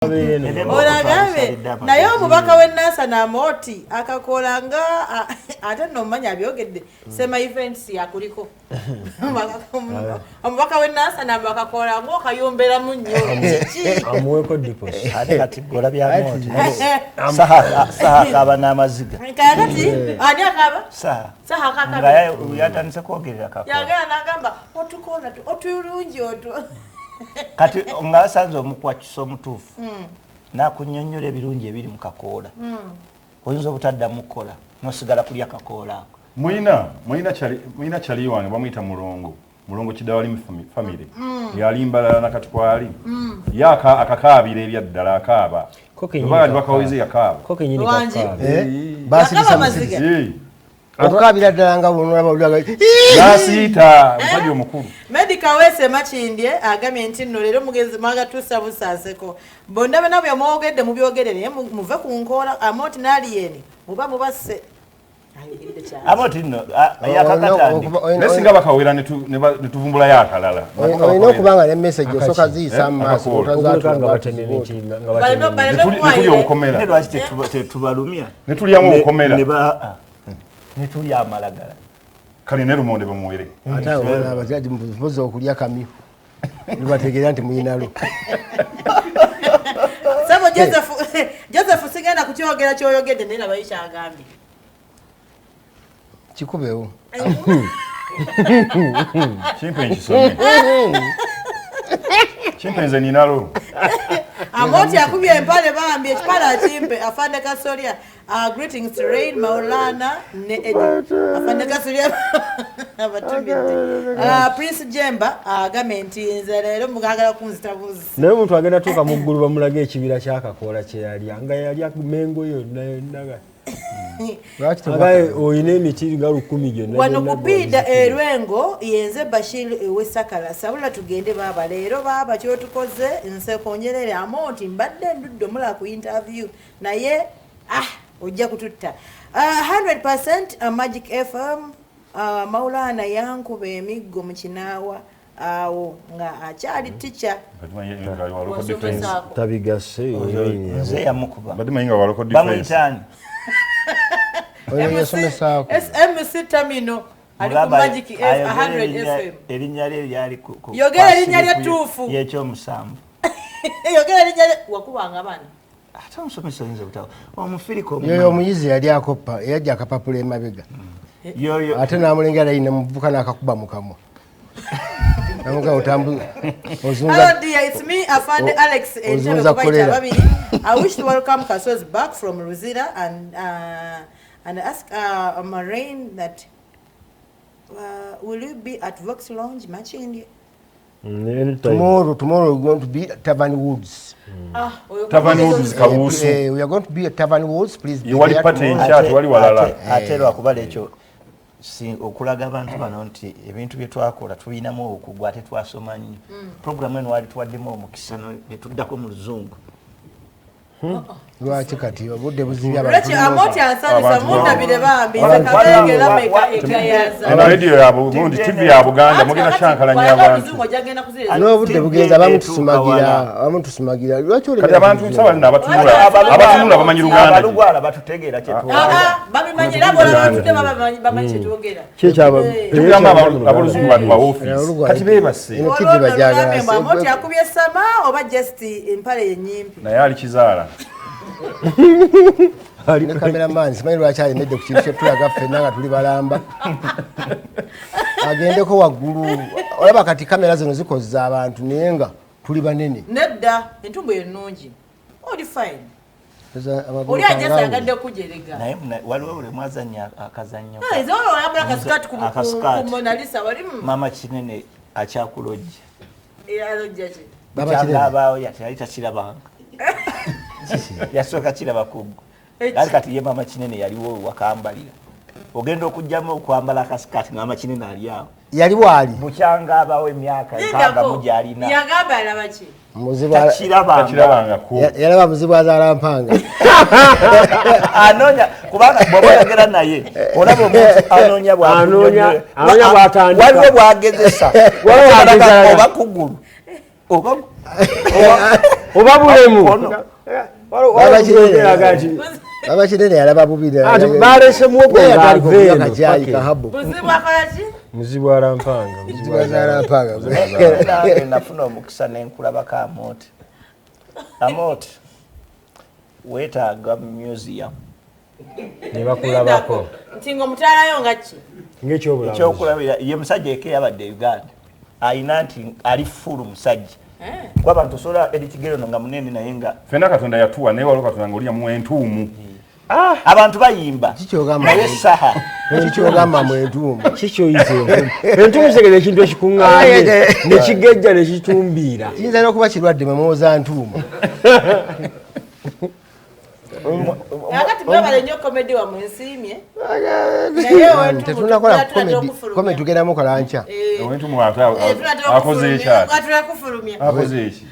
Olagabe naye omubaka w'ennaasa na Amooti akakola nga ate nno mmanya abyogedde sema events yakuliko omubaka w'ennaasa na bakakola ng'okayumberamu nnyo amuweko deposit ate kati gola bya Amooti saha akaba n'amaziga kati ani akaba saha akaba yatandise kwogerera kakola yagala n'agamba otukola otulungi kati ngasanze omukwakisa omutuufu nakunnyonnyola ebirungi ebiri mu kakoola oyinza obutaddamu kukola nosigala kulya kakoola ako muyina kyali wange bamuyita mulongo kidawali famire yalimbalala nakati kwali akakaabira ebyaddala akaaba bakaweze yakaaba akukabira ddala nga bonolaba nasiita mpali omukulu Medical wese machindye agamye nti nno leero mugezi mwagatuusa busaaseko bonna bena bwe mwogedde mubyogere naye muve ku nkoola Amooti n'aliyeni muba mubasse Amooti nno yakakatandi nesinga bakawera ne tuvumbula yakalala olina okubanga ne message osoka ziyisa mu maaso netulya obukomera tetubalumya netulyamu obukomera netulya amalagala kale ne lumonde bamuwere ate abaana abazaji mbuzo okulya kamyu nibategeera nti muyinalo sabo Joseph sigenda kukyogera kyoyogedde naye nabayisha agambye kikubewo chimpenze ninalo Amooti akubye empale bambi ekipala akimpe afande Kasolya greetings to Reign Maulana ne Edi afande Kasolya abatubidde Prince Jemba agambye nti nze leero mugagala kunzitabuzi naye omuntu agenda tuuka mu ggulu bamulaga ekibira kyakakoola kye yalya nga yalya mengo yonna naga oyina emiti nga 10 gyonna wano kupida erwengo yenze Bashir wesakala sabula tugende baba leero baba kyotukoze nsekonyerere Amooti mbadde ndudde omula ku interview naye ojja kututta 100% Magic FM Maulana yankuba emiggo mu kinaawa awo nga akyali teacher tabigase nze yamukuba badimanyi waloko difference MC Tamino ali ku Magic 100 FM erinnya lye lyali ku yogera erinnya lye tuufu y'ekyomusanvu yogera erinnya wakubanga bana ate omusomesa oyinza obutawa omufiriko yoyo omuyizi yali akopa eyajja akapapula emabega ate n'amulengera yine muvubuka n'akakuba mu kamwa namuga otambu ozunza it's me afande Alex ozunza kolera I wish to welcome Kaso's back from Ruzira and ask Raign that will you be at Vox Lounge Machindi? Tomorrow we're going to be at Tavern Woods. Tavern Woods Kawusu. We are going to be at Tavern Woods, please. You want party in chat wali walala. Atero akubale ekyo si okulaga abantu bano nti ebintu bye twakola tulinamu okugwa ate twasoma nnyo. Program eno wali twaddemu omukisa ne tuddako mu luzungu. Lwaki kati obudde buzibya abantu. Amooti asabisa mundabire bambi kabengera meka ekayaza. Radio yabo gundi TV ya Buganda mugenda shankalanya abantu. N'obudde bugenza bamutusumagira. Lwaki oli kati abantu nsaba nina abatunula bamanyi Luganda. Abalugwala batutegeera kye twogera. Babimanyira bola batute bamanyi kye twogera. Kyekaba tugamba abaluzungu bantu ba office. Kati bebase. Eno TV bajagala. Amooti akubye sama oba just empale yenyimpi. Naye ali kizaala. Ne cameraman simanyi lwaki alemedde ku kintu kyetulaga ffenna nga tuli balamba agendeko waggulu olaba kati kamera zino zikozza abantu naye nga tuli banene nedda entumbu ennungi oli fine oli ajasagadde kujerega naye waliwo buli mwazanya akazannyo zolo olabula kasikati ku Mona Lisa wali mama kinene akyakulojja alojja ki baba kirabaawo yali takirabanga yasooka kiraba kuggwe ali kati ye mama kinene yaliwo wakambalira ogenda okujjamu okwambala akasikati nga mama kinene ali awo yali bwali bukyanga abawo emyaka ekanga mugyalina yagamba alaba ki takirabanga yalaba muzibu azaala mpanga anoonya kubanga bw'oba oyogera naye olaba omuntu anoonya bw'atandika waliwo bw'agezesa oba kuggulu oba bulemu baba kinene yalaba bubira balese muogo muzibu alampanga nafuna omukisa nenkulabako Amooti. Amooti weetaaga museum ne bakulabako ntingo mutalayo ngaki ekyokulabira ye musajja eke yabadde Uganda ayina nti ali fulu musajja kwa bantu sola edi Kigere nga munene naye nga fena Katonda yatuwa naye waliwo Katonda ng'olya mu entuumu abantu bayimba naye saha kikyogamba mu entuumu kikyoyite entuumu segere ekintu ekikuŋŋaanye nekigejja nekitumbiira kiyinza n'okuba kirwadde mwemuwoza ntuumu akati mwebale nnyo komedi wa mwensiimye tetunakola komedi tugenda mukola nkya entuumu akoze ekyati akoze eki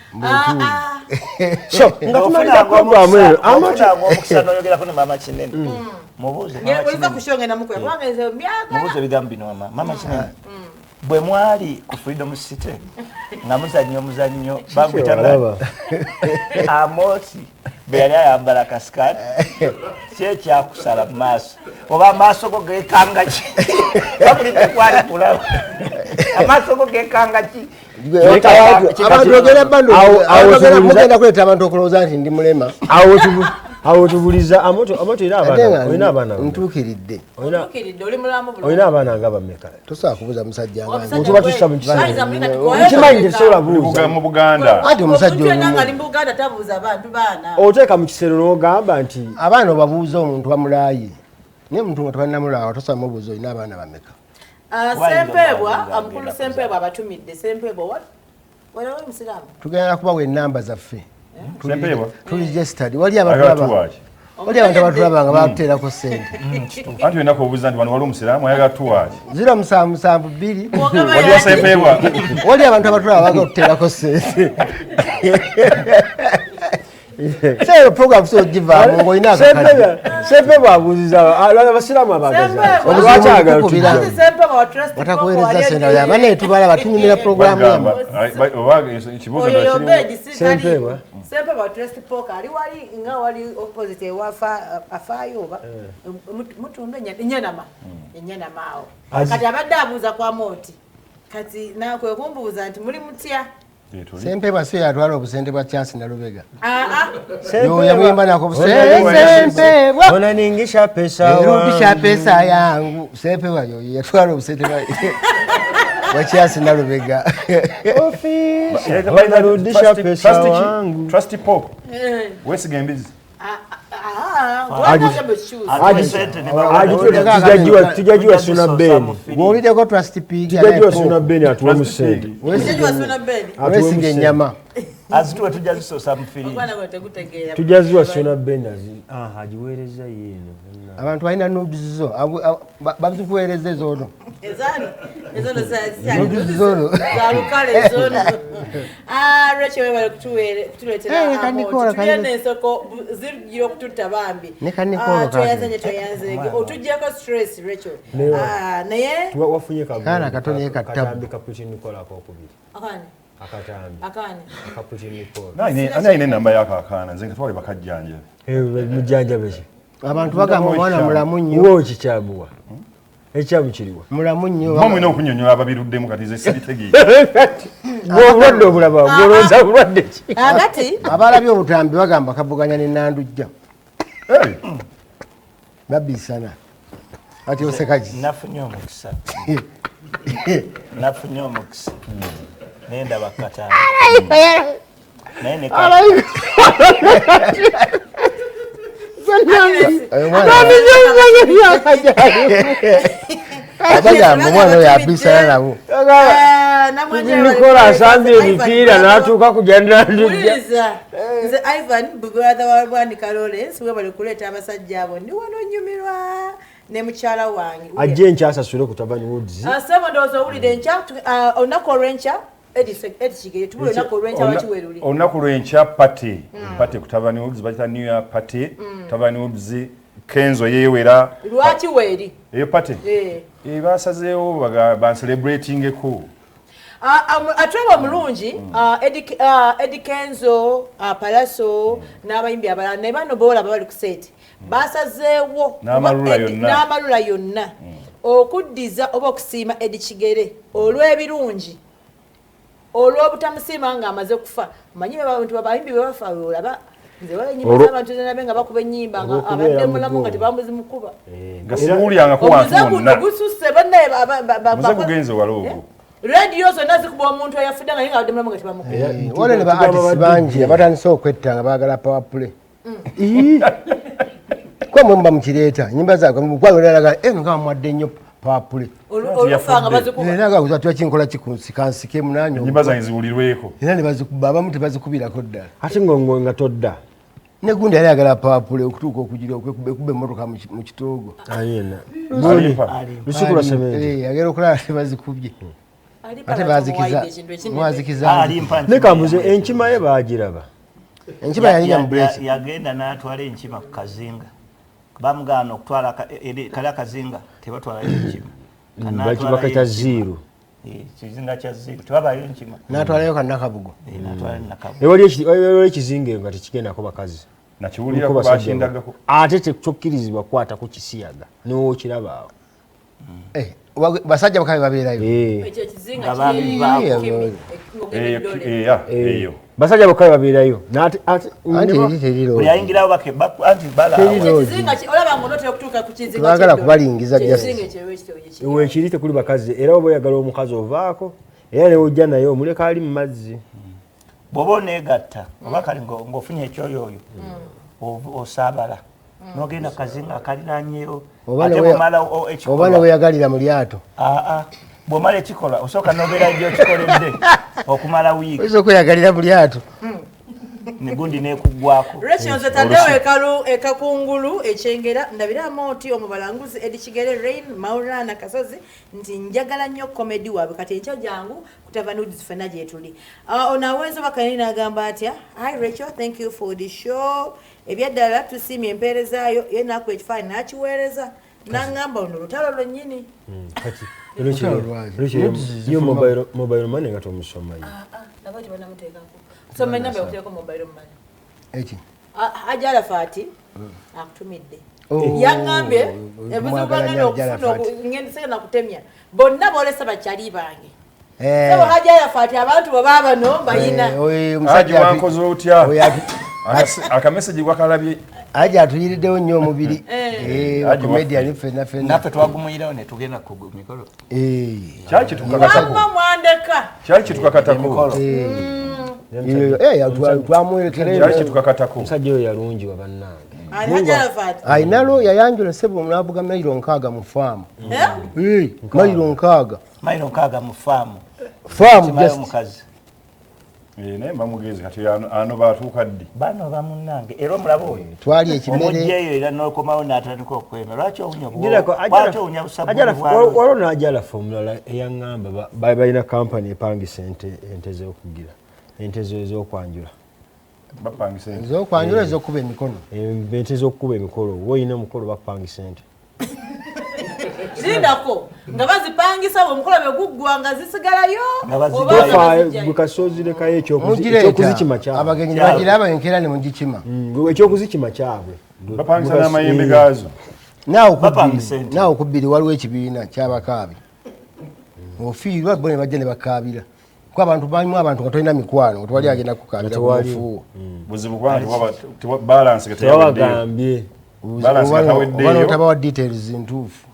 so nga tumaliza programu eyo omukisa noyogerako ne maama kinene mubuuze ebigambo bino maama kinene bwe mwali ku Freedom City nga muzannya omuzannyo bagwita Amooti bwe yali ayambala kasikati kyekyakusala mu maaso oba amaaso go gekanga ki babulidde kwali kulaba amaaso go gekanga ki abantu ogenda bando mugenda kuleeta abantu okulowooza nti ndi mulema awo tubuliza Amooti olina abaana ntuukiridde olina abaana nga bameka tosobola kubuuza musajja tuba tussa mu kimanyi tetusobola buuza mu Buganda ati omusajja oteeka mu kisero n'ogamba nti abaana obabuuza omuntu bamulaaye naye omuntu nga tebanamulaawa tosobola mubuuza olina abaana bameka Sempebwa amukulu Sempebwa abatumidde Sempebwa waliwo musiraamu tugenda kubawa ennamba zaffe tuligesitadi wali abatulaba abantu abatulaba nga bateerako ssente anti olina kubuuza nti wano wali omusiraamu ayagala tuwaaki 0772 waliwo Sempebwa wali abantu abatulaba baga okuteerako ssente seero program so givaamu ng'olina akakadde Sempebwa abuuziza abasiraamu abagaziwatakuweereza sente yaba naye tubala batunyumira programu yamu Sempebwa Trust Poker ali wali nga wali opposite afaayo oba mutundu enyanama awo kati abadde abuuza kwa Amooti kati nakwe kumbuuza nti muli mutya Sempebwa si yatwala obusente bwa Chance na Lubega yamuyimba nako Sempebwa onaningisha pesa rudisha pesa yangu Sempebwa yatwala obusente bwa Chance na Lubega rudisha pesa wangu Trust Poker wesiga embizi tujajiwa suna beni ng'olideko Trust Pig tujajiwa suna beni atuwa musente wesiga ennyama azituwe tujazisosa mufiri tujaziwa suna beni agiweereza yeno abantu balina nudes zo bazikuweereza ezono Racheal webale kutuleetera Amooti tugenda ensoko zirugire okututta bambi tweyanze otuggyako stress Racheal naye wafunye kaana katono ye kattabu anayina enamba yakakaana nze nkatwale bakajjanja mujjanjabe ki abantu bagamba omwana mulamu nnyo wo kikyamuwa ekyamu kiriwa mulamu nnyo mwina okunyonyola ababiruddemu kati ze siritegeere obulwadde obulaba ngolowooza bulwadde ki agati abalabye obutambi bagamba kavuganya ne Nandujja babisana ati osekaki nafunye omukisa nenda bakatana naye ne abagamba omwana oyo abisana nabo nikola asambye emipiira n'atuuka kujja Nandujja nze Ivan brother wa Bwanika Lawrence webale kuleeta abasajja abo ndi wano nnyumirwa ne mukyala wange ajje nkyasasule ku Tabani Woods asaba ndowooza owulire nkya olunaku olw'enkya Kigere tubula olunaku olw'enkya wakiweruli olunaku lw'enkya pate ku Tabani Woods bakita New Year pate Tabani Woods Kenzo yeewera lwaki weeri eyo pate basazeewo bancelebratingeko Atwaba mulungi Eddie Kenzo Palaso n'abayimbi abalala ne bano bola bali ku set basazeewo n'amalula yonna okuddiza oba okusiima Eddie Kigere olw'ebirungi olw'obutamusiima ng'amaze kufa manyi abantu babayimbi bwe bafa olaba nze wala ennyimba z'abantu zenabe nga bakuba ennyimba nga abadde mulamu nga tebamuzi mukuba nga siwulyangako wansi wonna gususse bannaye muze gugenze wala ogwo radio zonna zikuba omuntu eyafudde nga abadde mulamu nga tebamukuba wale ne ba artist bangi abatandise okwetta nga baagala power play kwa mwemba mukireeta nyimba zaako mukwagalaga nga mwadde nnyo power play olufanga bazikuba era nga kuzatwa kinkola kikansike munanyo nyimba zange ziwulirweko era ne bazikuba abamu tebazikubirako ddala ate nga todda ne gundi yali ayagala power play okutuuka okugira okubba emmotoka mu kitoogo ayina lusuku lwa sementi agera okulaba tebazikubye ate bazikiza ne kambuze enkima ye baagiraba enkima yalinya mu break yagenda n'atwala enkima ku kazinga bamugaana okutwala kali akazinga tebatwala enkima bakita ziiru kizinga kya ziiru tebabayo enkima n'atwalayo kannakabugo ewali ekizinga nga tekigendako bakazi nakiwulirako bakindagako ate tekyokkirizibwa kukwata ku kisiyaga n'owokiraba awo basajja bakabe babeerayo ekyo kizinga eyo basajja bakabe babeerayo yayingirawo anti olaba ngaonotera okutuuka ku kizinga bagala kubalingiza wekiri tekuli bakazi era oba oyagala omukazi ovaako era newojja naye omuleka ali mu mazzi bw'oba oneegatta oba kali ng'ofunye ekyoyooyo osaabala n'ogenda kazinga akaliranyeewo ate bw'omala ekikola oba ne weyagalira mu lyato bw'omala ekikola osooka n'obeera gy'okikoledde okumala wiiki oyinza okweyagalira mu lyato negundi n'ekuggwako Racheal nze taddewo ekakungulu ekyengera ndabira Amooti omubalanguzi Eddie Kigere Reign Maulana Kasozi nti njagala nnyo komedi waabwe kati enkya jangu kutavanudzi ffenna gye tuli onawenzo bakanini n'agamba atya hi Racheal thank you for the show ebyaddala tusiimye empeerezaayo ye naakuba ekifaananyi n'akiweereza n'aŋŋamba luno lutalo lwennyini yo mobile money nga tomusomayo nabo tebanamuteekako soma namba yokuteeko mobile money eki ajala faati akutumidde yaŋŋambye ebuzibu bagenda okufuna ngendiseke nakutemya bonna boolesa bakyali bange sebo ajala faati abantu bwe baabano bayina aji wankoze otya akameseji gwakalabye aja atuyiriddewo nnyo omubiri comedian ffenna naffe twagumuyirawo ne tugenda ku mikolo kyaki tukakatako kyaki tukakatako omusajja oyo yalungi wa bannange ayinalo yayanjula sebo nabuga mayiro 6 mu faamu mayiro 6 mu faamu omukazi naye mbamugezi kati ano batuuka ddi bano bamunnange era omulaba oyo twali ekimere omugyeyo era n'okomawo n'atandika okwema lwaki owunya waliwo n'ajalafa omulala eyaŋŋamba balina kampani epangisa ente z'okugira ente ez'okwanjula ez'okwanjula ez'okuba emikono ente z'okukuba emikolo woolina omukolo bakupangisa ente zindako nga bazipangisa omukolo bwe guggwa nga zisigalayo bwekasozirekayo ekyokuzikima kyabwe abagenyi bagiraba enkera ne mugikima ekyokuzikima kyabwe bapangisa n'amayembe gaazo naawe kubbiri waliwo ekibiina kyabakaabi ofiirwa bo ne bajja ne bakaabira kuba abantu balimu abantu nga tolina mikwano tewali agenda kukaabira kufuuwo buzibu kubanga balansi tewabagambye oba notabawa details ntuufu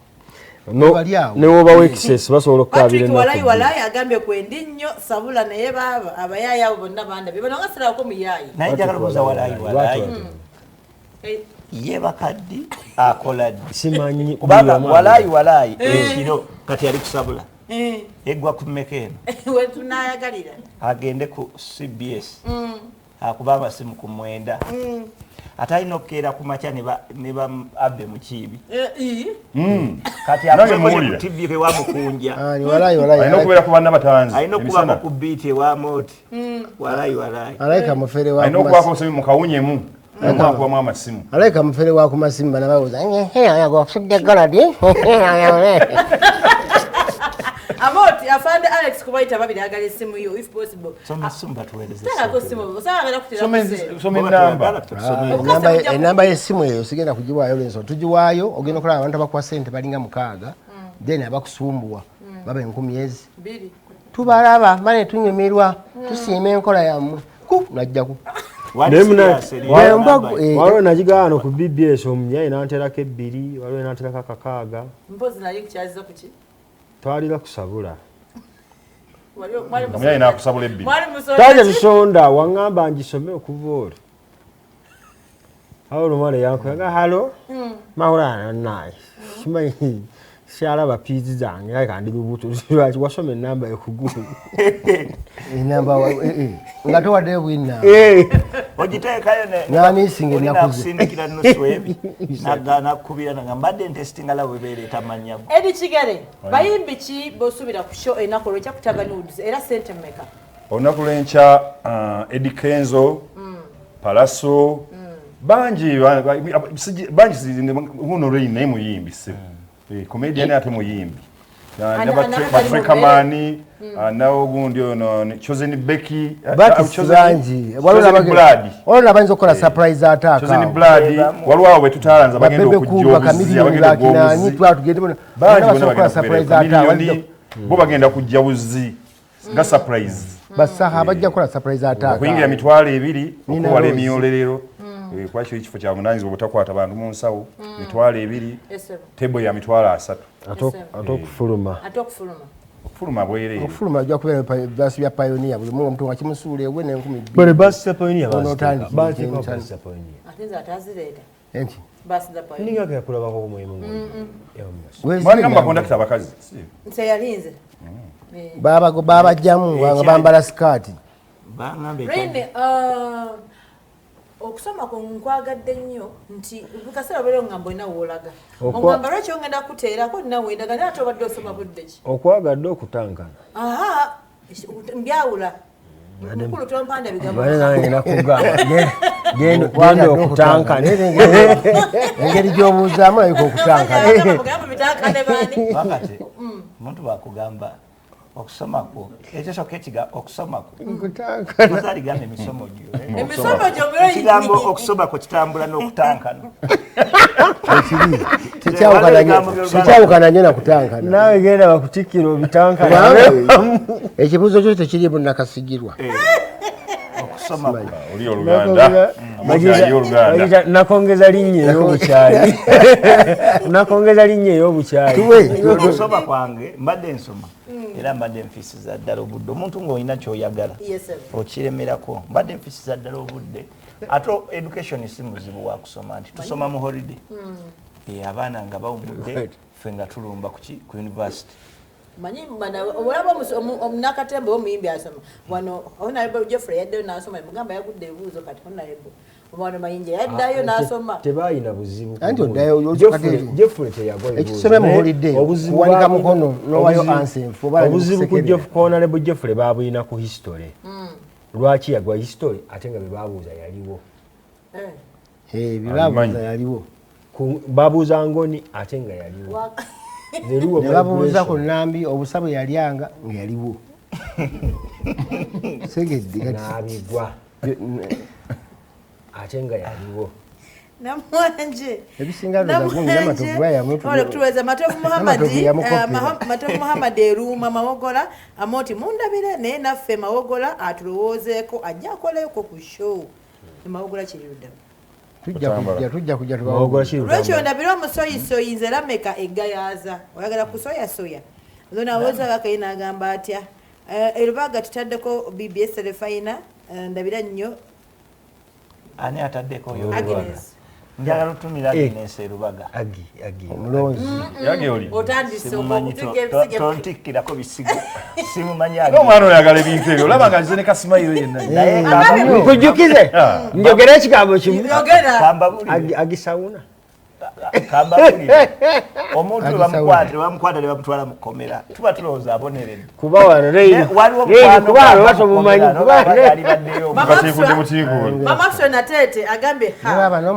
newobawo excess basobola okukaabira walayi agambye kwendi nnyo sabula naye baaba abayaayi abo bonna bandabye bano nga sirako muyaayi naye njagala okubuuza walayi ye bakaddi akola ddi simanyi kubanga walayi ekiro kati ali kusabula eggwa ku mmeka eno wetunayagalira agende ku CBS akuba amasimu ku 9 ate alina okukeera ku makya ne ba abbe mukiibi kati akoze TV kewamukunja alina okubeera ku bannabatanzi alina okubako ku biiti ewa Amooti walayi alayika mufere alina okubako obusomi mu kawunyemu omwakubamu amasimu alayika mufere wa ku masimu bana bawuza gosudde galadi afande Alex kubaita babiri agala esimu yo if possible. Sumba tuweleze. Tanga ko simu. Osagala kutira. Some namba. Enamba y'essimu eyo sigenda kugiwaayo lenso. Tugiwaayo ogenda okulaba abantu abakuwa ssente balinga 6 then abakusumbuwa baba 10,000. Tubalaba mane tunyumirwa tusiima enkola yammwe najjaku waliwo nagigaano ku BBS omunyayi n'anterako 2 waliwo n'anterako 6 mpozi nali kukyaziza kuki twalira kusabula Omunyayi n'akusabula 2 taja tusonda waŋŋamba ngisome okuva olwo awo olumale yankoyaga halo Maulana naye simanyi sialaba pizi zange naye kandi lubuto lwaki wasoma enamba ekugulu enamba nga towaddeyo bwinna ogiteekayo nani singe nakusindikira nusu ebi nakubira nga mbadde ntestinga la webereeta manyago Edi Kigere bayimbi ki bosubira ku show enako lwekya kutaga nudes era sente mmeka olunaku lw'enkya Eddie Kenzo Palaso bangi Maulana Reign naye muyimbi comedian ate muyimbi Africa Mani nawo gundi ono Chosen Becky Chosen Blood waliwo abayinza okukola surprise attack Chosen Blood waliwo awo wetutalanza bagenda okujja surprise attack bo bagenda kujja buzi nga surprise basaha bajja kukola surprise attack okuyingira 2,200 okuwala emyolerero kwakyo ekifo kya munanyiza obutakwata abantu mu nsawo 2,200 tebo ya 3,000 atokufuluma okufuluma bwereere okufuluma ajja kubeera basi bya pioneer buli muntu nga kimusuula ewe ne 10,000 bale basi ya pioneer basi ya pioneer atenza atazireeta enti basi da pioneer ninga yakulabako ku mulimu mwani kamba kondakita abakazi nse yalinze baba jamu nga bambala skati Reign okusoma ko nkwagadde nnyo nti bukasera bero ngambo ina wolaga ongamba lwaki ongenda kuteerako nawe endaga naye ate obadde osoma budde ki okwagadde okutankana mbyawula mukulu tompanda bigambo genda okutankana engeri gy'obuuzaamu ayika okutankana wakati muntu bakugamba okusomako ekisooka ekiga okusomako muzaaligamba emisomo gyo ekigambo okusomako kitambula n'okutankana tekyawukana nnyo nakutankana naawe genda bakutikkira obitankana ekibuuzo kyo tekirimu nakasigirwa okusomako oli Oluganda nakongeza linnya ey'obukyali nakongeza linnya ey'obukyali okusoma kwange mbadde nsoma era mbadde nfiisiza ddala obudde omuntu ng'olina kyoyagala okiremerako mbadde nfiisiza ddala obudde ate education si muzibu wa kusoma nti tusoma mu holiday abaana nga bawumudde ffe nga tulumba ku university manyi olaba omunakatembe omuyimbi asoma wano Honorable Jeffrey yaddeyo n'asoma mugamba yagudde ebibuuzo kati Honorable omwana mayinja yaddayo n'asoma tebaayina buzibu anti oddayo Jeffrey teyagwa ekisome mu holiday kuwanika mukono n'owayo ansenfu obuzibu ku Honorable Jeffrey baabulina ku history lwaki yagwa history ate nga bebabuuza yaliwo byebabuuza yaliwo babuuza ngoni ate nga yaliwo ne babuuza ku Nambi obusabwe yalyanga nga yaliwo segedde nabigwa ate nga yaliwo Namwanje ebisinga tuweza Matovu Muhammad Eruma Mawogola Amooti mundabire naye naffe Mawogola atulowoozeeko ajja akoleko ku show Mawogola kirirudda tujja kujja lwekyo ndabire omusoyisoyi nze lameka eggayaaza oyagala kusoyasoya zonawooza gakaina agamba atya erubaga tutaddeko BBS Terefayina ndabira nnyo ani ataddeko Agnes njagala otumira Agnes erubaga omulonzi yage oli otandise tontikkirako bisigo simumanyi omwana oyagala ebintu ebyo olaba nga nze ne kasimayiro yenna nkujjukize njogera ekigambo kimu Njogera. agisawuna kambabulire omuntu bamukwata ne bamutwala mu kkomera tuba tulowooza aboneredde kuba wano waliwo kubano batomumanyi Mama Fsona tete agambe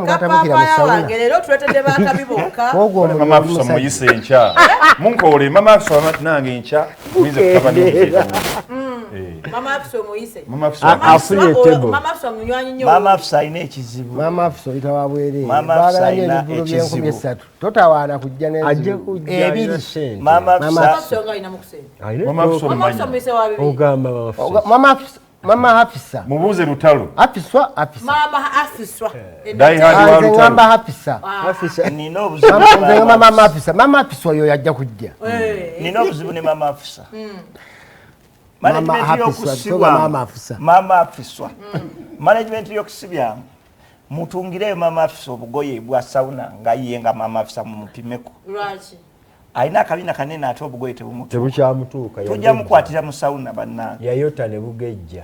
kapapaya wange leero tuletedde bakabi bokka Mama Fsona muyise enkya munkole Mama Fsona nange enkya muyinza kukaba n'omuzeeka Mama Fsona muyise afunye tebo Mama Fsona munywanyi nnyo Mama Fsona alina ekizibu Mama Fsona itawabwere Mama Fsona alina ekizibu totawaana kujja ajje kujja Mama Fsona alina mukusenya Mama Fsona Mama Fsona muyise wa bibi ogamba Mama Hafisa mubuuze lutalo Mama Hafiswa ngamba Hafisa nina obuzibu Mama Hafisa oyo yajja kujja nina obuzibu ne Mama Hafisa Mama Hafisa management y'okusibyamu mutungireyo Mama Hafisa obugoye bwa sauna nga yiyenga Mama Hafisa mumupimeko lwaki alina akabina kanene ate obugoye tebukyamutuuka tujja mukwatira mu sauna bannange yayota ne bugejja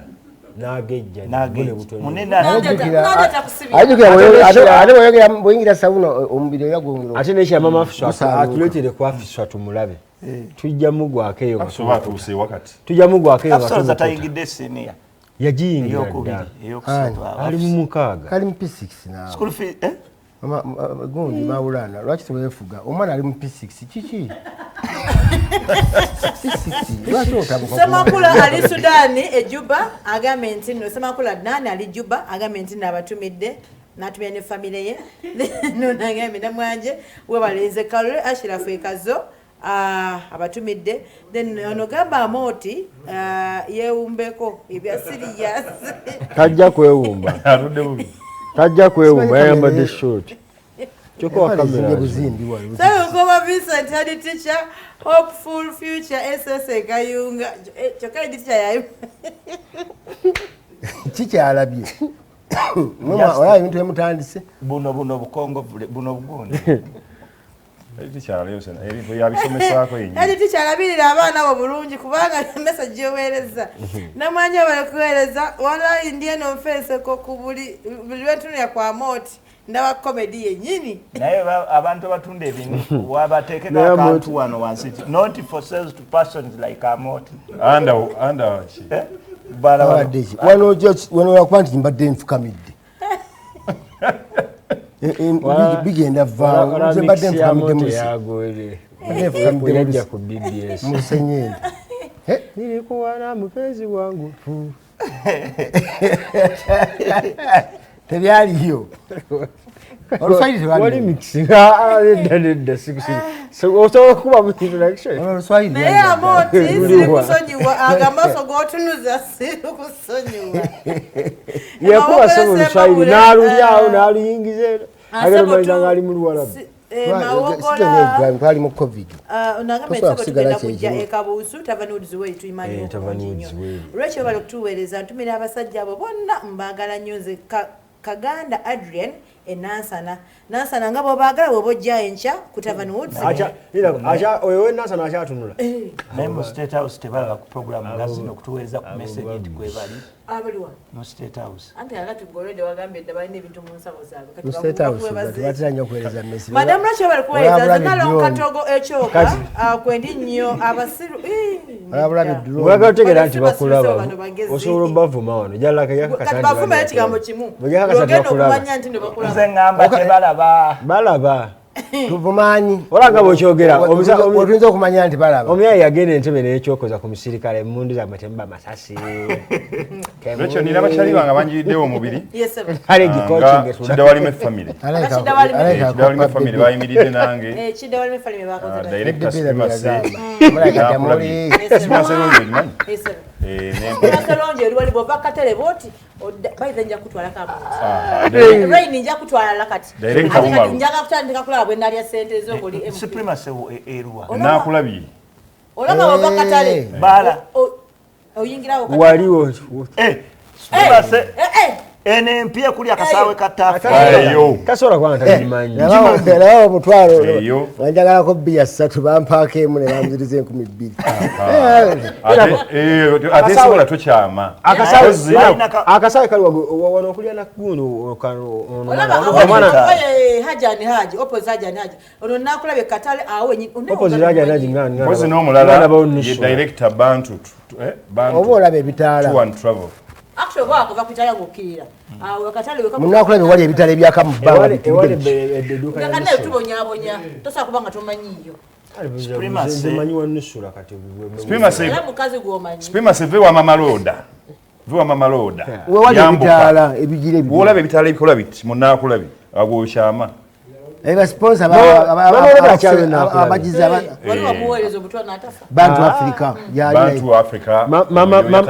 n'agejja ate bweyingira sauna omubiri oyo gwongera ate nekya Mama Hafisa atuleetere ku Hafisa tumulabe tujja mugwako eyo tujja mugwako eyo Hafisa tayingidde senior yagiyingira ali mu mukaaga kali mu P6 naawe school fee gundi Maulana lwaki teweefuga omwana ali mu P6 kiki Semakula ali Sudani ejuba agambe nti no Semakula nani ali Juba agambe nti nabatumidde natumya ne family ye nagambe Namwanje we balenze kalole Ashirafu ekazo abatumidde then ono gamba Amooti yeewumbeko ebya serious tajja kwewumba tajja kwewumba yayambadde short chokowa kamera Ngoba Vincent hadi teacher hopeful future SSA Kayunga chokai teacher yayo kikyalabye mama oya ebintu emutandise buno bukongo buno bugundi teacher alabirira abaana bo bulungi kubanga message yoweereza Namwanje balikuweereza wala indiano mfeese ko kubuli lwetunya kwa Amooti ndaba comedy yenyini naye abantu batunda ebintu wabateekeka akantu wano wansi not for sales to persons like Amooti anda wano wakwanti mbadde nfukamidde bigenda vaawo mbadde nfukamidde ku BBS musenyenda nilikuwa mupenzi wangu tebyaliyo wali mixinga nedda osobola kuba naye Amooti sirikusonyiwa agamaaso g'otunuza sirikusonyiwa yakuba sebo Oluswayiri n'alulyawo n'aluyingiza eno agenomaliza ng'ali mu Luwarabu twali mu covid tugenda kujja ekabuusu Tavanwoods Way tuyimanyi Racheal bali okutuweereza ntumira abasajja abo bonna mbagala nnyo nze Kaganda Adrian enansana nga bw'obaagala bw'obojja enkya ku Tavanwoods oyo wenansana akyatunula naye mu State House tebalaba ku program nga zino okutuweereza ku message nti kwebali abaliwa mu State House anti agati golede wagambye dda balina ebintu mu nsawo zaabwe State House batira nnyo okuweereza message Madam Racheal bali kuweereza nalo nkatogo ekyoka kwendi nnyo abasiru wagala otegeera nti bakulaba osobola obavuma wano bafuma ekigambo kimu ogenda okumanya nti nebakulaba nze ngamba balaba tuvumanyi olanga bwokyogera otuyinza okumanya nti balaba omuyayi yagenda entebe n'ekyokoza ku musirikale emundu zammwe temuba masasi ekyo nina bakyali bange banjiriddewo omubiri kale gikokinge Kiddawalime family bayimiridde nange director Simase oli bw'ova katale bw'oti bayiza nja kutwalako Raign nja kutwala kati ate njaga kutandika kulaba bwe nalya ssente ez'okuli Supremacy eruwa nakulabye olanga bw'ova katale bala oyingirawo waliwo Supremacy ene mpia kuli akasawe katafu Eyo. Kasola kwa ntajimanyi. Nalaba omutwalo wanjagala ko bia 3 bampaako emu ne bamuziriza 1200. Ate sobola tokyama. Akasawe kali wano okulya nakundu Haji opposite Haji ono nakulabye katale awo opposite Haji ngani Kozi n'omulala ye director Bantu oba olaba ebitaala to and travel. Actually wako bakutaya ngokira awo katale weka munakulabye wali ebitaala ebyaka mu bbanga ngakane tubonyabonya tosa kubanga tomanyiyo Spima se vewa mama loda. Vewa mama loda. wali ebitaala ebijire ebyo Olaba ebitaala ebikola biti munakulabye agokyama. eba sponsor abagiza wali wakuweereza obutwa n'atafa Bantu Africa Bantu Africa.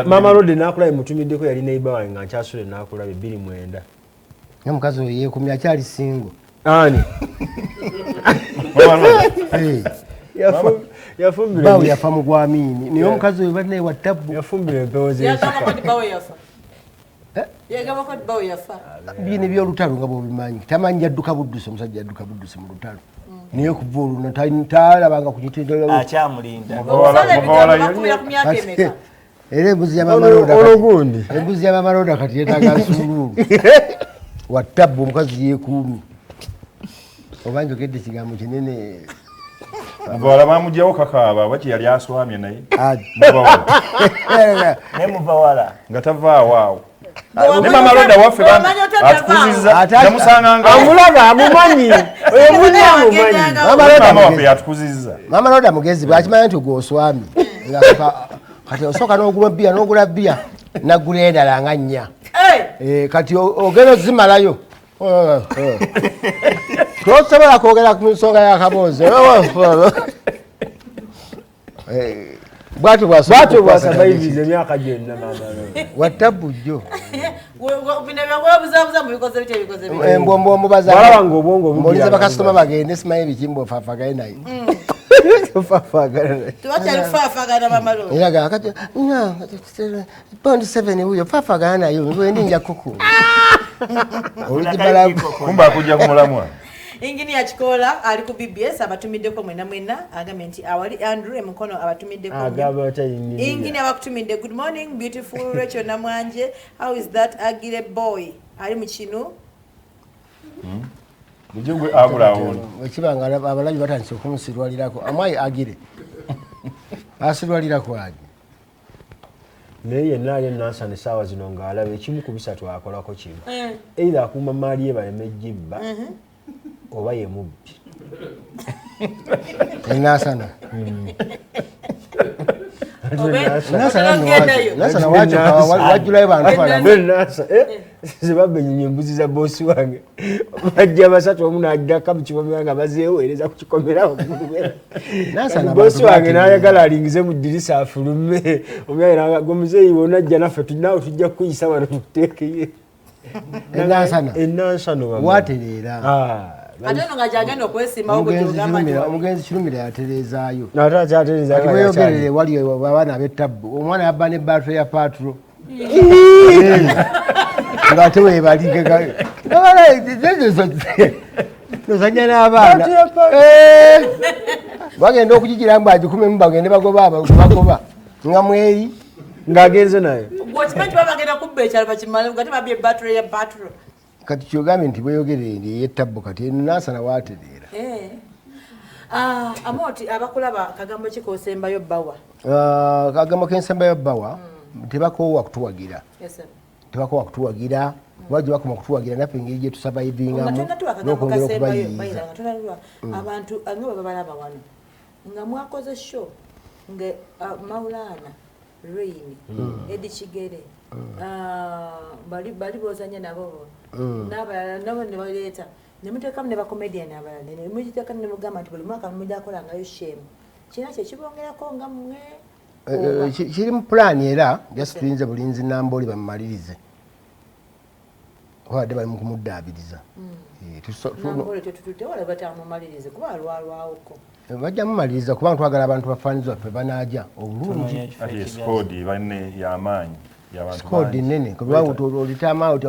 Mama Rode nakulabe mutumiddeko yali neighbor wange nga nkyasule nakulabe 29. Namukazi oyo yeekumya akyali singo. Ani? Yafumbire. Bawo yafa mu gwamini. Niyo omukazi oyo badde wa tabbu. Yafumbire empewo ze. yakama bawe yafa. Yagamba ko bawe yafa. Bini by'olutalo nga bwobimanyi. Tamanyi yadduka buddusi omusajja yadduka buddusi mu lutalo. Niyo kuvulu ntalabanga ku kitendera. Akyamulinda. Era embuzi ya Mama Roda. Ologundi. Embuzi ya Mama Roda kati yeetaaga nsuluulu. Wa tabbu omukazi yeekuumi. Oba njogedde ekigambo kinene. Bwala bamugyawo kakaaba waki yali aswamye naye. Ne mubawala. Nga tavaawo awo. Ne Mama Roda waffe atukuzizza. Namusanganga amulaga amumanyi. Oyo munyamumanyi. Mama waffe yatukuzizza. Mama Roda mugezi bw'akimanya nti gw'oswamye. Kati osooka n'ogula bbiya naggula endala nga nnya. Kati ogenda ozimalayo. Tosobola kwogera ku nsonga y'akaboozi. Bwatyo bwasabayiviza emyaka gyonna Mama Roda. Wattabu jjo. Embombo mubaza. Walabanga obwongo bugira. Bakasitoma bagende simanyi bikimbo ofafagaye naye. Tuwakyali kufafagana Mama Roda. Era kati pound 7 huyo fafagana nayo wendi nja kuku. Kumba akujja kumulamwa. Engineer Chikola ali ku BBS abatumiddeko mwena agambye nti awali Andrew emukono abatumiddeko. Engineer abakutumidde good morning beautiful Racheal Namwanje, how is that Agire boy ali mu kinu Mujugwe abulawo. Ekibanga abalaji batandise okumusirwalirako amwayi Agire. Asirwalirako agi. Naye naye nansane sawa zino ngalabe ekimu ku bisatu akolako kino. Either akuma mali ye baleme jibba. Oba ye mubbi. Nasana. Nasana wajulayo bantu bana. Nasa zibabenye embuzi za bosi wange. Bajja basatu omu n'addaka mu kikomera nga bazeeweereza ku kikomera okugubera. Nasana bosi wange n'ayagala alingize mu ddirisa afulume. Omuyayira gomuzeeyi wonna ajja naffe tulinawo tujja kuyisa wano tuteekeyo. Enasano watereera. Ateno ngajagenda okwesimba okujogamba omugenzi kirumira yaterezaayo. Natachatereza yayogerere wali abaana ab'ettabbu omwana yabba ne battery ya patro. Ngate webaligega. Nozanya n'abaana. Bagenda okugigira mbu agikumemu bagende bagoba nga mweyi ng'agenze naye. Gwokimanyi babagenda kubba ekyalo bakimale ngate babye battery ya patro. Kati kyogambe nti bweyogerere yettabbo kati nasana watereera. Amooti abakulaba kagambo ki k'osembayo bbawa? Kagambo kensembayo bbawa tebakoowa kutuwagira. Tebakoowa kutuwagira. Wajja bakoma kutuwagira naffe engeri gye tusabayivingamu n'okwongera okubayiiyiza. Abantu nga bwe balaba wano nga mwakoze show nga Maulana Reign, Kigere, bali bozanya nabo n'abalala nabo ne baleeta ne muteekamu ne bakomediani abalala ne mugiteekamu ne mugamba nti buli mwaka mujja kukolangayo shemu kina kye kibongerako nga mmwe kiri mu pulaani era just tuyinza bulinzi Nambooli bamumalirize wadde bali mu kumuddaabiriza. Bajja mumaliriza kubanga twagala abantu bafaanizi baffe banaaja obulungi. Ati skodi banne y'amaanyi. squad nene kuba olitama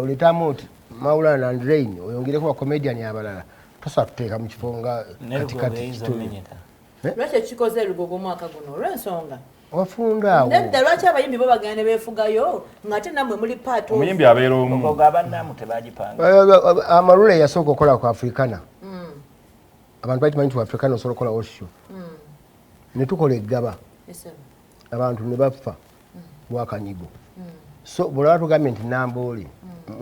Maulana Reign oyongereko ba comedian abalala tosa tuteeka mu kifo nga katikati lwaki ekikoze erugogo mwaka guno olw'ensonga wafunda awo nedda lwaki abayimbi bo bagenda ne beefugayo ng'ate nammwe muli paato omuyimbi abeera omu abannamu tebagipanga amalule yasooka okukola ku africana abantu bakimanyi nti africana osobola okukola osho ne tukola eggaba abantu ne bafa bwakanyigo so bwolaba tugambye nti namboole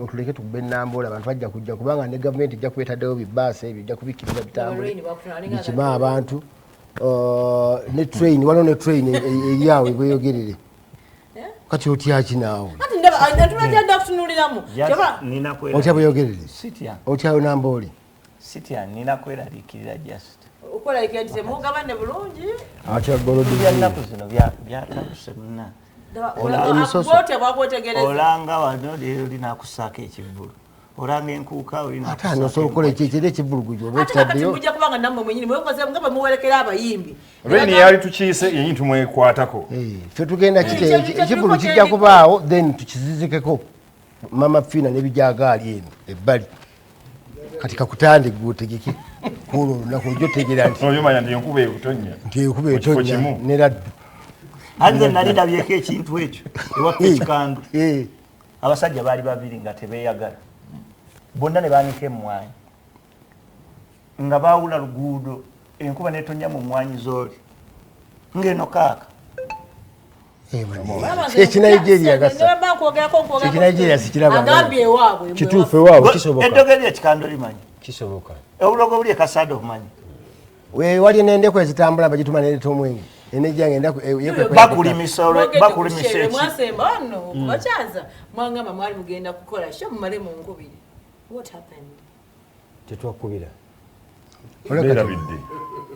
tuleke tukube namboole abantu bajja kujja kubanga ne gavumenti ejja kubeetaddewo bibaasa ebyo ejja kubikiriza bitambule bikima abantu ne train waliwo ne train eryawo ebweyogerere kati otyaki naawe otya bweyogerere otyayo namboole sitya nina kweraliikirira just okweraliikirira nti temugabane bulungi atyaggolodbyannaku zino byatabuse muna olanga wano leero linakusaako ekivvulu olanga enkuuka ate anosobola okukola ekyekiro ekivvulugujo oba ekitaddeyo mujja kubanga nammwe mwenyini nga bwe muwerekera abayimbi Reign yali tukiise yenyi tumwekwatako ffe tugenda ekivvulu kijja kubaawo then tukizizikeko mama fiina n'ebijagaali eno ebbali kati kakutande gwotegeke olwo olunaku ojja otegera oyomanya nti enkuba ekutonya nti enkuba etonya ne laddu anze nali ndabyeko ekintu ekyo ewaka ekikandu abasajja baali babiri nga tebeeyagala bonna ne baanika emmwanyi nga baawula luguudo enkuba netonya mu mmwanyi zooli ng'eno kaaka ekinigeria sikirabagambye ewaabwe kituufu ewaabwe kisoboka eddogeri ekikando limanyi kisoboka obulogo buli ekasada obumanyi wali n'endeku ezitambula bagituma nereeta omwenge bakulimisa mwasemba wano kubakyaza mwangamba mwali mugenda kukola sho mumale mu nkubiri what happened tetwakubira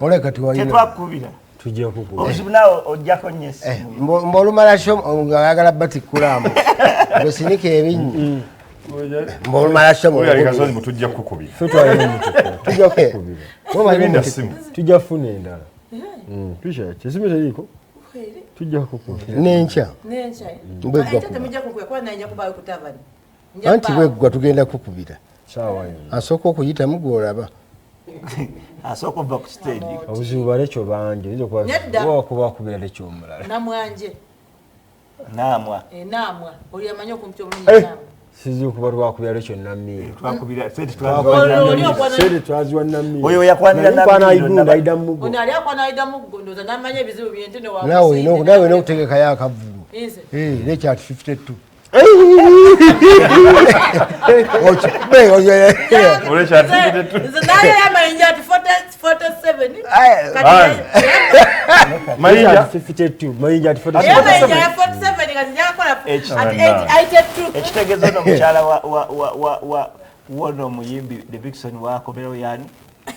ole kati walina tetwakubira tujja kukubira obuzibu naawe ojjako nnyo mb'olumala sho nga ayagala batikkulamu besinika ebinyi mb'olumala sho tujja kukubira tujja kukubira tujja funa endala kyesimu teriiko tujja kukubira n'enkya anti bweggwa tugenda kukubira asooka okuyitamu gwolaba asooka ova ku stage obuzibu balekyo bangi wakubakubira lekyo omulala namwanje naamwa oli amanyi okumpi omulungi sizi kuba twakubira lekyo namiiro sente twaziwa namiiro oyo yakwanira aida muggo ono ali akwana aida muggo ndoza namanya ebizibu byentene naawe olina okutegekayo akavumu nekyati 52 ekitegezo nomukyala wona omuyimbi Davidson wakomerawo yani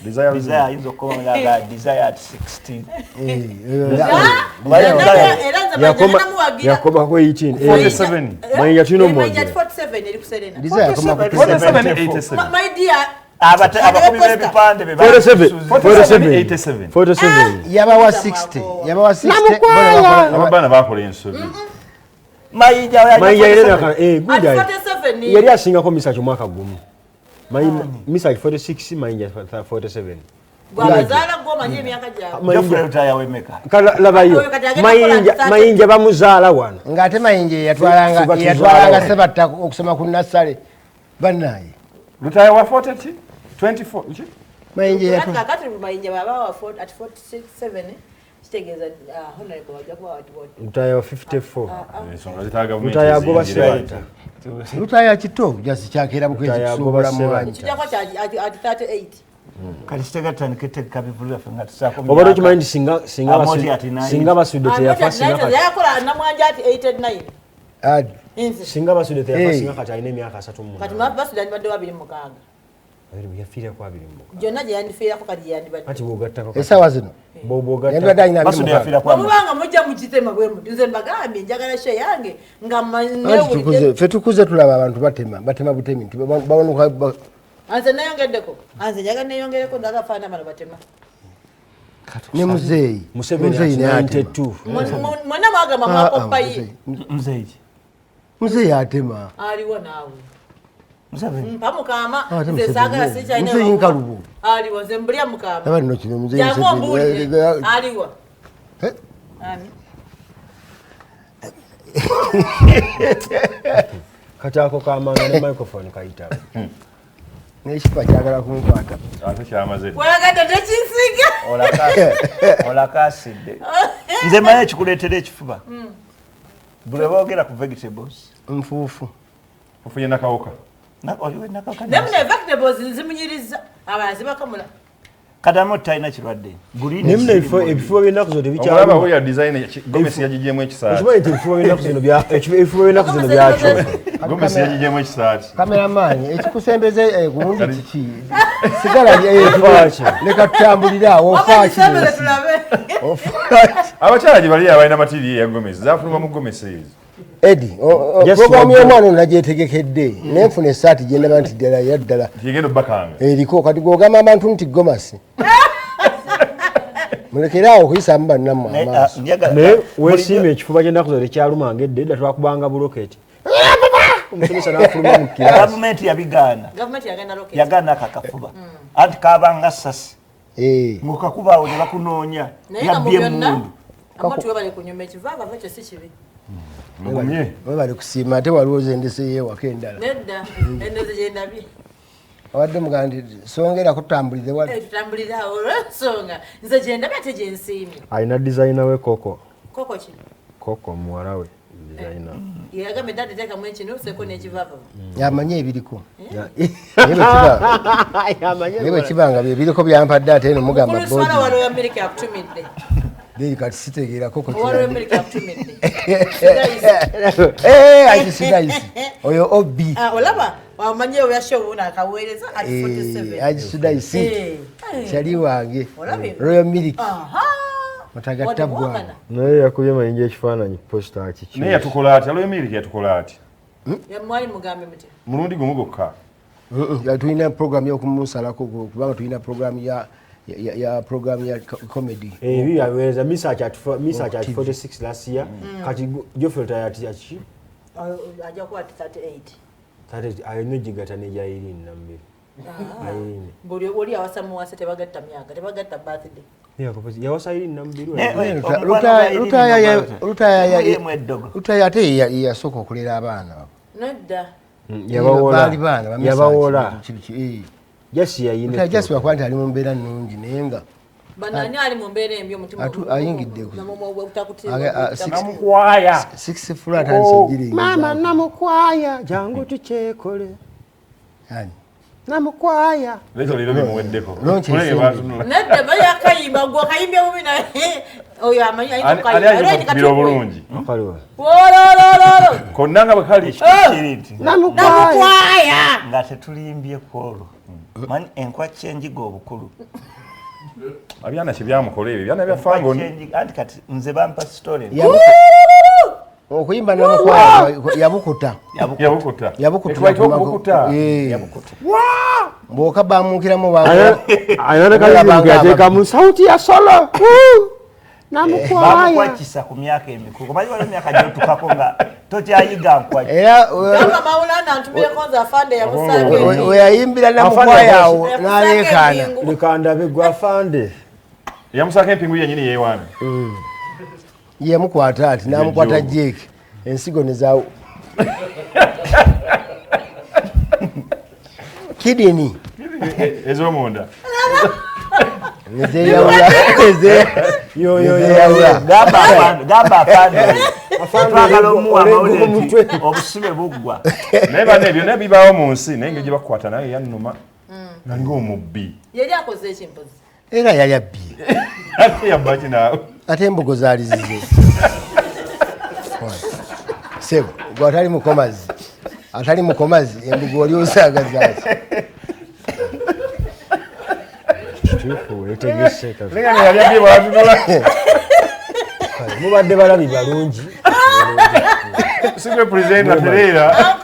Desire ayinza okukomaga Desire at 16 yakoma ku 18 mayinja tulina omwojo abakubi b'ebipande yabawa 60 abaana bakola ensobi mayinja yali asingako misaki omwaka gumu misaki 46 mayinja 47 labayo mayinja bamuzaala wano ng'ate mayinja yatwalanga sebatta okusoma ku nassale bannaye lutaya wa 40 24 mayinja babawa at 47 kitegeeza honorable wajja kuba lutaya wa 54 lutaya agoba sebatta lutaya kito jasi kyakera bukwekisuubula mwanyi kijako at 38 kati kitegatandika bivulu byaffe nga tusaako oba tokimanyi nti singa basudde teyafa yakola namwanja ati 89 singa basudde teyafa singa kati alina emyaka 3 kati basudde andibadde 26 yafiirako 26 gyonna gye yandifiirako kati yandibadde ati bwogattako esawa zino omubanga mujja mukitema bwe muti nze mbagambye njagala sho yange nga ffe tukuze tulaba abantu batema butemi nti bawonuka anze nayongeddeko anze njagala neyongereko ndagafaana bano batema ne muzeeyi Museveni 92 mwena mwagamba mwakopaye muzeeyi Mzee yatema. Aliwo naawe. Museveni. Pamukama. Mzee Sagala sichaine. Mzee Nkalubu. Aliwo zembulya mukama. Aba no kino mzee. Aliwo. Ani. Katako kamanga ne microphone kayita. Neshipa kyagala kunkwata. Ate kyamaze. Walagadde tekinsiga. Olakasidde. Nze manye kikuleetera ekifuba. Bwe boogera ku vegetables. Mfuufu. Ofunye nakawuka. Oliwe nakawuka. Nemune vegetables nzimunyiriza. Abazi bakamula. Kadamu talina kirwadde. Nemune ebifo by'ennaku zino tebikyaliwo. Olaba we ya design Gomez yagigyemu ekisaati. Okimanyi nti ebifo by'ennaku zino byakyo. Gomez yagigyemu ekisaati. Kameramani ekikusembeze gundi kiki. Sigala ekibaki. Leka tutambulira awo faaki. Abakyala gye bali abalina matiri ya Gomez zafuluma mu Gomez ezo. Eddie, programu y'omwana nagyetegekedde nenfuna essaati gye ndaba nti ddala yaddala yegenda obbakanga eriko kati gw'ogamba abantu nti Gomasi mulekeraawo okuyisaamu bannammwe amaaso naye weesiima ekifuba ky'ennaku zino tekyalumanga edda edda twakubanga buloketi omusomesa n'afuluma mu kirasi gavumenti yabigaana yagaana akakafuba anti kabanga sasi ng'okakubaawo ne bakunoonya yabbye emmundu Amooti webale kunyuma ekivaava vakyo si kibi. Webale kusiima ate waliwo zendese yeewaka endala. Nedda endeze gye ndabye. Awadde mugamba nti songera kutambulire wali. Tutambulire awo olw'ensonga nze gye ndabye ate gye nsiimye. Alina designer we Koko. Koko ki? Koko muwala we designer. Yagambye dadi teekamu ekinu seko n'ekivaava. Yamanye ebiriko. Naye bwe kibanga biriko byampadde ate eno mugamba bodi. Kuluswala waliwo Amerika yakutumidde. Dei kati sitegeera Koko kira. Waliwo Amerika yakutumidde. Ageesigika. Oyo obi. Olaba wamanye oyo yashobo nakaweereza ati 47. Ageesigika. Kyali wange. Royal Milk. Matagatta bwana. Naye yakubye mayinja ekifaananyi posta kiki. Naye yatukola ati Royal Milk yatukola ati. Mwali mugambe muti. Mulundi gumu gokka. Tulina program y'okumusalako kubanga tulina program ya program ya comedy. We have Misa at 46 last year. Kati Jofel tayati yachi. Aja kwa 38. 38 ayinojigata ne jairi nambe. Ayine. Buli oli awasamu wase tebagatta myaka tebagatta birthday. Yeah, kopozi yawasa iri nambiru. Lutaya ate ya soko kulera abaana. Nedda. Yabawola. Jasi yayine. Jasi wakwandi ali mu mbeera nnungi naye nga banani ali mu mbeera embi omutima ayingidde namukwaya 6 flat and sijiri mama namukwaya jangu tukyekole yani namukwaya lezo lilo bimuweddeko nedde bayakayimba gwo kayimbye mubi na oyo amanyi ayiko kayimba biro bulungi wolololo konnanga bakali namukwaya nga tetulimbye kwolo mani enkwa kyenjigo obukulu abyana kibyamukola ebyo byana byafango anti kati nze bampa story okuyimba namukwaya yabukuta mboka bamukiramu ayoneka mu sauti ya solo namukwaya bamukwakisa ku myaka emikulu omanyi waliwo emyaka gyotukako nga tokyayiga nkwaki gamba Maulana antumire konza afande yamusage weyayimbira namukwaya awo n'aleekaana likandabe gwa afande yamusaka empingu yennyini yeewaana yemukwata ati namukwata Jake ensigo nezaawo kidini ez'omunda gamba afande obusibe buggwa naye bane byonna bibaawo mu nsi naye engeri gye bakukwata naye yannuma nalinga omubbi yali akoze ekimpozi era yali abbi ate yabaki naawe ate embogo zaali zize sebo gwe atali mukomazi embogo oli osaagazaaki mubadde balabi balungi sigwe pulezidenti atereera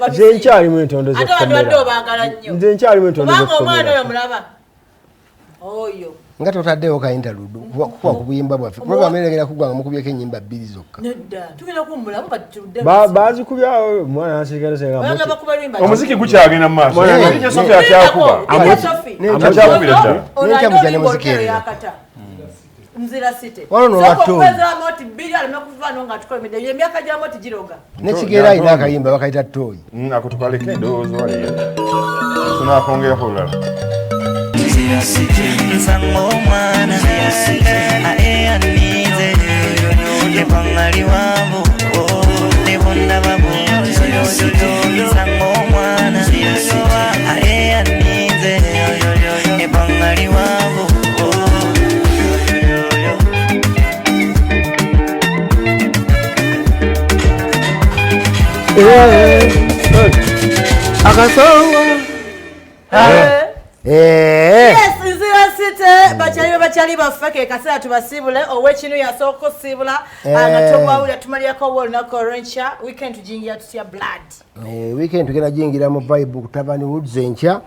nze nkyalimu entondo nga totaddewo ka interlude kuba kubuyimba bwaffe program eregera kugwanga mukubyeko ennyimba 2 zokka bazikubyawo mwana nasigala senga omuziki gukyagenda mu maaso DJ Sophie akyakuba nenkyamuja ne muziki erera Nzira site. Nekigera alina akayimba bakayita Toyi. Ako tukaleke ndowooza waliyo. Tunaakongeraho olulala. Nzira site nsango omwana anize nebangali wabo nebonna babo nsango omwana anize nebangali wabo Yes, Nzira City bachali bafake kasera tubasibule owekinu yasoko sibula nga tobawula tumaliyako wolnako Racheal weekend tujingira tutya blood weekend tugenda jingira mu Bible kutabani Woods enkya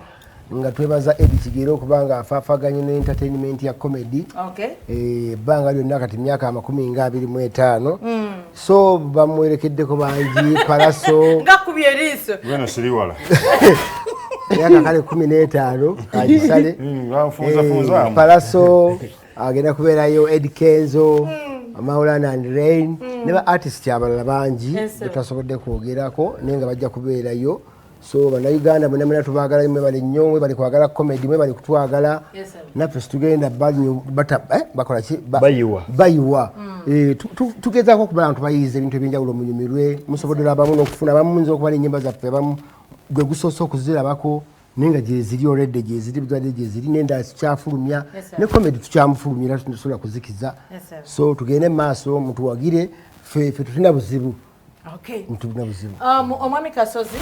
nga twebaza Kigere okubanga afaafaganye ne entertainment ya comedy banga lyonna kati myaka 25 so bamwerekeddeko bangi palaso ngakubye eriiso wena siriwala myaka kale 15 agisale funza palaso agenda kubeerayo Ed Kenzo Maulana Reign ne ba artist abalala bangi betasobodde kwogerako naye nga bajja kubeerayo so bannayuganda mwenna tubagala mwe bali nnyo mwe bali kwagala comedy mwe bali kutwagala naffe tugenda bakola ki bayiwa tugezaako okubala ntu bayiiza ebintu ebyenjawulo mu nyumirwe musobodera abamu n'okufuna abamunza okuba n'ennyimba zaffe abamu gwe gusoose okuzirabako naye nga gyeziri olwedde gyeziri bizadde gyeziri nendala sikyafulumya ne comedy tukyamufulumya era tusobola kuzikiza so tugende mu maaso mutuwagire ffe tutulina buzibu mutubuna buzibu omwami Kasozi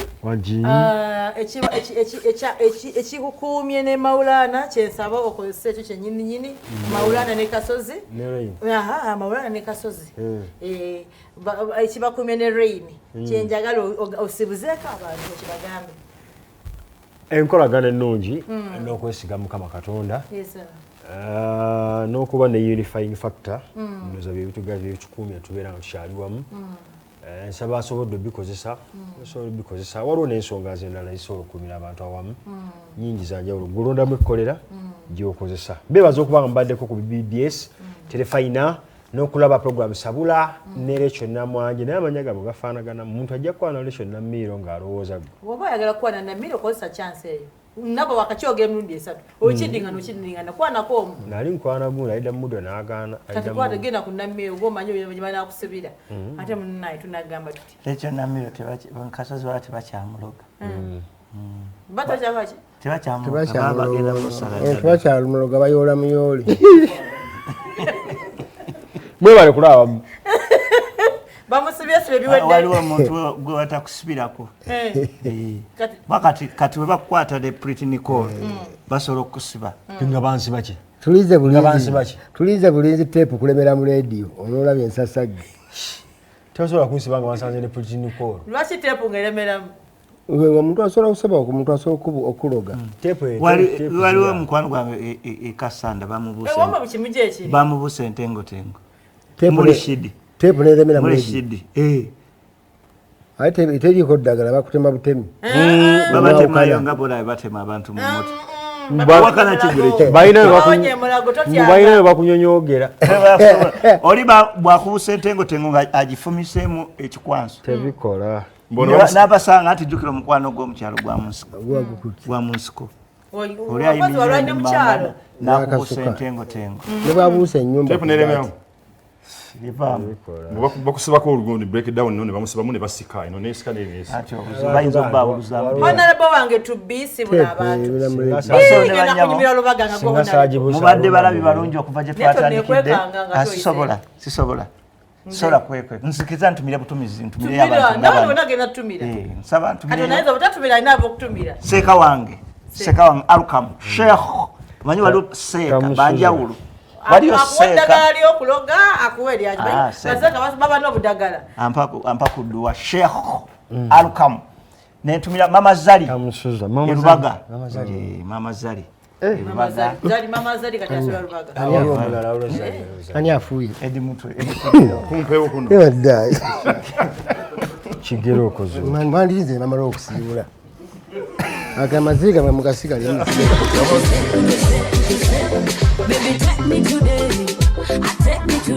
ekikukuumye ne Maulana kyensaba okozesa ekyo kyennyini Maulana ne Kasozi Maulana ne Kasozi ekibakuumye ne Reign kyenjagala osibuzeeko abantu ekibagambe enkolagana ennungi n'okwesiga Mukama Katonda n'okuba ne unifying factor ndoza byebituga byekikuumye tubeera nga tukyali wamu nsaba asobodde obikozesa waliwo n'ensonga z'endala zisobola okukumira abantu awamu nyingi zanjawulo gulondamu ekkolera gy'okozesa beebaza okuba nga mbaddeko ku BBS Terefayina n'okulaba program Sabula ne Racheal Namwanje naye amanya gabo gafaanagana muntu ajja kukwana Racheal Namiro ng'alowooza gwe oba oyagala kukwana Namiro kozesa chance eyo nabo wakakyogera emirundi 3 okidingana kwanako omu nali nkwana gundi alidda muddo n'agaana kati kwata genda ku Namiro ng'omanyi bye banakusibira ate munaye tunagamba tuti Racheal Namiro Kasozi wala tebakyamuloga batakyabaki tebakyamuloga bayoola muyooli mwebale kulaba bamusibye biwedde waliwo omuntu gwe watakusibirako kati we bakukwata ne Pretty Nicole basobola okusiba nga bansiba ki tulize bulinzi teepu kulemera mu leediyo onoolabye ensasagge tebasobola kunsiba nga bansanze ne Pretty Nicole lwaki teepu ng'eremeramu omuntu asobola kusaba omuntu asobola okuloga waliwo mukwano gwange ekasanda bamubuusa entengotengo mulishidi teepu neremera mulishidi ate teriiko ddagala bakutema butemi babatemayo nga bolabe batema abantu mu moto balina we bakunyonyogera oli bwakubuusa entengotengo nga agifumiseemu ekikwanso tebikola n'abasanga nti jjukira omukwano gw'omukyalo gwa munsiko oli ayimiridde n'akubuusa entengotengo ne babuusa ennyumba bakusibako olugundi breakdown none bamusibamu ne basika ino nesika nenesa bayinza obbawuluzamu honorable wange tubisibula abantu mubadde balabi balungi okuva gye twatandikidde sisobola sola kwekwe nsikiza ntumire butumizi ntumire abantu nsaba ntumire seeka wange alukam sheikh manyi waliwo seeka banjawulo waliyo seeka okuloga akuweli ajibaseka baba n'obudagala ampa kudduwa sheikh alukam nentumira mama zali erubaga mama zali Zali mama zali kati asobola lubaga. Ani afuye? Edi mutwe. Kumpewo kuno. Yadda. Kigere okoze. Mandirize namara okusiibula. Akamaziga mugasiga limu. Baby, take me today. I take me to